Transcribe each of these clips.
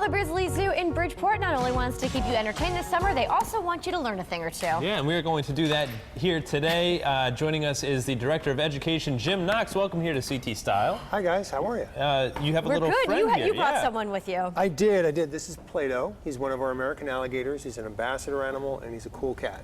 Connecticut Beardsley Zoo in Bridgeport not only wants to keep you entertained this summer, they also want you to learn a thing or two. Yeah, and we're going to do that here today. Joining us is the Director of Education, Jim Knox. Welcome here to CT Style. Hi guys, how are you? You have a little good. friend here. You brought someone with you. I did. This is Plato. He's one of our American alligators. He's an ambassador animal, and he's a cool cat.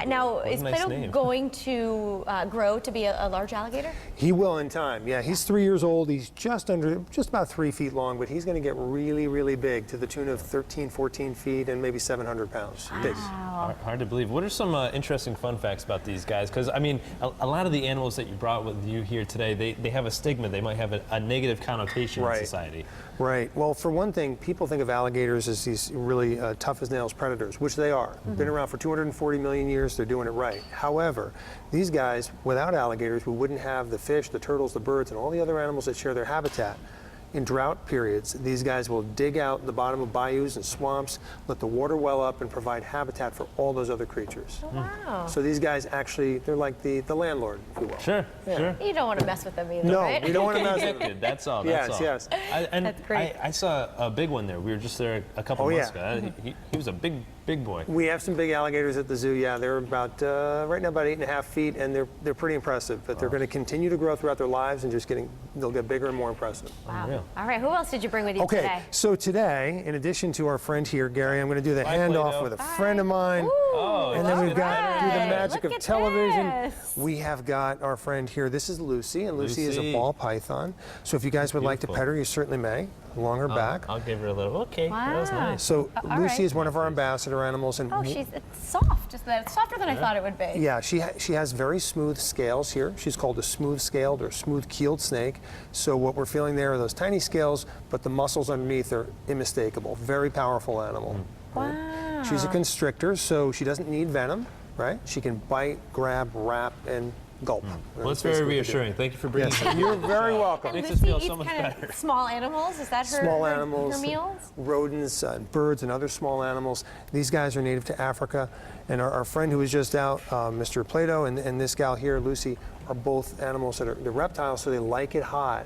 Now, is nice Plato name. going to grow to be a large alligator? He will in time. Yeah, he's 3 years old. He's just about 3 feet long, but he's going to get really, really big to the tune of 13, 14 feet and maybe 700 pounds. Big. Wow. Hard to believe. What are some interesting fun facts about these guys? Because, I mean, a lot of the animals that you brought with you here today, they have a stigma. They might have a negative connotation in society. Right. Well, for one thing, people think of alligators as these really tough as nails predators, which they are. Been around for 240 million years. They're doing it right. However, these guys, without alligators, we wouldn't have the fish, the turtles, the birds, and all the other animals that share their habitat. In drought periods, these guys will dig out the bottom of bayous and swamps, let the water well up, and provide habitat for all those other creatures. Oh, wow. So these guys actually, they're like the landlord, if you will. Sure, sure. You don't want to mess with them either, No, right? we don't want to mess with them. That's all. Yes, That's all. yes. That's great. I saw a big one there. We were just there a couple months ago. He was a big boy. We have some big alligators at the zoo. Yeah, they're about right now about 8.5 feet, and they're pretty impressive. But they're going to continue to grow throughout their lives, and they'll get bigger and more impressive. Wow. Unreal. All right, who else did you bring with you today? Okay, so today, in addition to our friend here, Gary, I'm going to do the Bye, handoff Plato. with a friend of mine. Ooh, And then we've got, through the right. magic Look of at television, this. we have got our friend here. This is Lucy, and Lucy is a Lucy. ball python. So if you guys would like to Beautiful. pet her, you certainly may, along her back. I'll give her a little. Okay, that was Wow. nice. So all Lucy right. is one of our ambassador animals, and Oh, it's soft. Just that. It's softer than I thought it would be. yeah, she has very smooth scales here. She's called a smooth-scaled or smooth-keeled snake. So what we're feeling there are those tiny scales, but the muscles underneath are unmistakable. Very powerful animal. Wow. She's a constrictor, so she doesn't need venom, right? She can bite, grab, wrap, and gulp. Well, it's very reassuring. Thank you for bringing Yes, that. you're very welcome. Makes us Lucy feel eats so much kind better. of small animals. Is that her? Small animals, Her meals. rodents, birds, and other small animals. These guys are native to Africa, and our friend who was just out, Mr. Plato, and this gal here, Lucy, are both animals that are the reptiles, so they like it hot.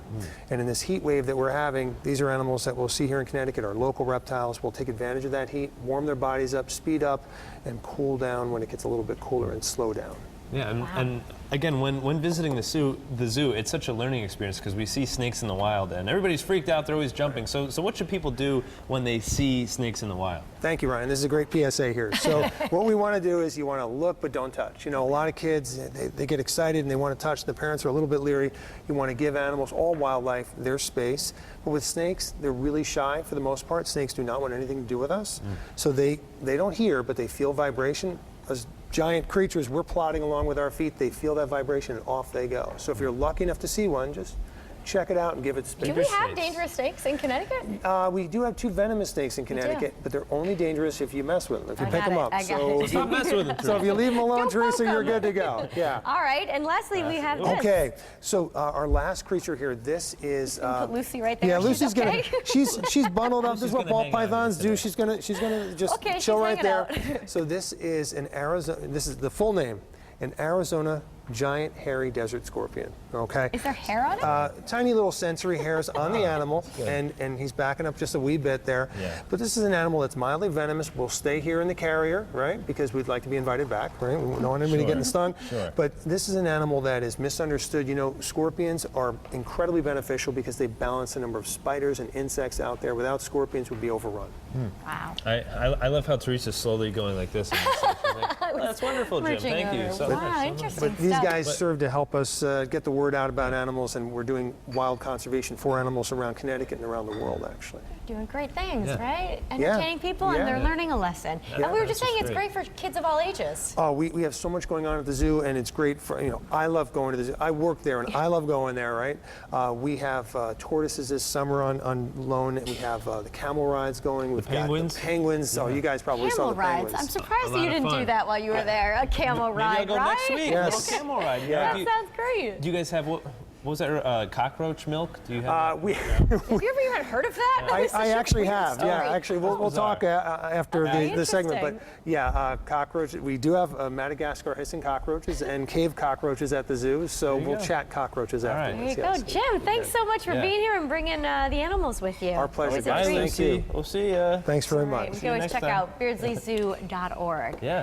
And in this heat wave that we're having, these are animals that we'll see here in Connecticut, our local reptiles. Will take advantage of that heat, warm their bodies up, speed up, and cool down when it gets a little bit cooler and slow down. Yeah, and again, when visiting the zoo, it's such a learning experience because we see snakes in the wild, and everybody's freaked out. They're always jumping. So what should people do when they see snakes in the wild? Thank you, Ryan. This is a great PSA here. So what we want to do is you want to look but don't touch. You know, a lot of kids, they get excited and they want to touch. The parents are a little bit leery. You want to give animals, all wildlife, their space. But with snakes, they're really shy for the most part. Snakes do not want anything to do with us. So they don't hear, but they feel vibration. As giant creatures, we're plodding along with our feet. They feel that vibration and off they go. So if you're lucky enough to see one, just check it out and give it space. Do we have dangerous snakes in Connecticut? We do have 2 venomous snakes in Connecticut, but they're only dangerous if you mess with them, if you I pick got them it. up. I got So it. Stop messing with them. so if you leave them alone, Don't Teresa, poke you're 'em. good to go. Yeah. All right, and lastly, we have this. Okay, so our last creature here, this is. Put Lucy right there. Yeah, She's Lucy's okay. gonna. She's bundled up. This is what gonna ball hang out here pythons do. today. She's gonna just Okay, she's chill right hanging there. So this is an Arizona. This is the full name, an Arizona giant hairy desert scorpion. Okay. Is there hair on it? Tiny little sensory hairs on the animal, and he's backing up just a wee bit there. Yeah. But this is an animal that's mildly venomous. We'll stay here in the carrier, right? Because we'd like to be invited back, right? We don't want anybody getting stung. Sure. But this is an animal that is misunderstood. You know, scorpions are incredibly beneficial because they balance the number of spiders and insects out there. Without scorpions, we'd be overrun. Wow. I love how Teresa's slowly going like this. That's wonderful, Jim. Merging Thank you over. so Wow, much. interesting But these stuff. guys serve to help us get the word out about animals, and we're doing wild conservation for animals around Connecticut and around the world, actually. Doing great things, Yeah. right? Entertaining people, and they're learning a lesson. And we were just saying it's great for kids of all ages. Oh, we have so much going on at the zoo, and it's great for, you know, I love going to the zoo. I work there, and I love going there, right? We have tortoises this summer on loan, and we have the camel rides going. We've penguins? got the penguins. Oh, you guys probably saw Camel the rides. penguins. I'm surprised A that you lot of didn't do fun. that while you were there. A camel Maybe ride, I'll go right? next week. Yes. A little camel ride. That Do you- sounds great. Do you guys have What was that? Cockroach milk? Do you have? We Have you ever even heard of that? That was such I a actually weird have. story. Yeah, actually, we'll talk after the segment. But Interesting. yeah, cockroach. We do have Madagascar hissing cockroaches and cave cockroaches at the zoo. So we'll chat cockroaches right. after. There you go, Jim. Thanks so much for being here and bringing the animals with you. Our pleasure, Always a guys. treat. Thank you. We'll see you. Thanks very All right, much. you can always next check time. out beardsleyzoo.org. Yeah.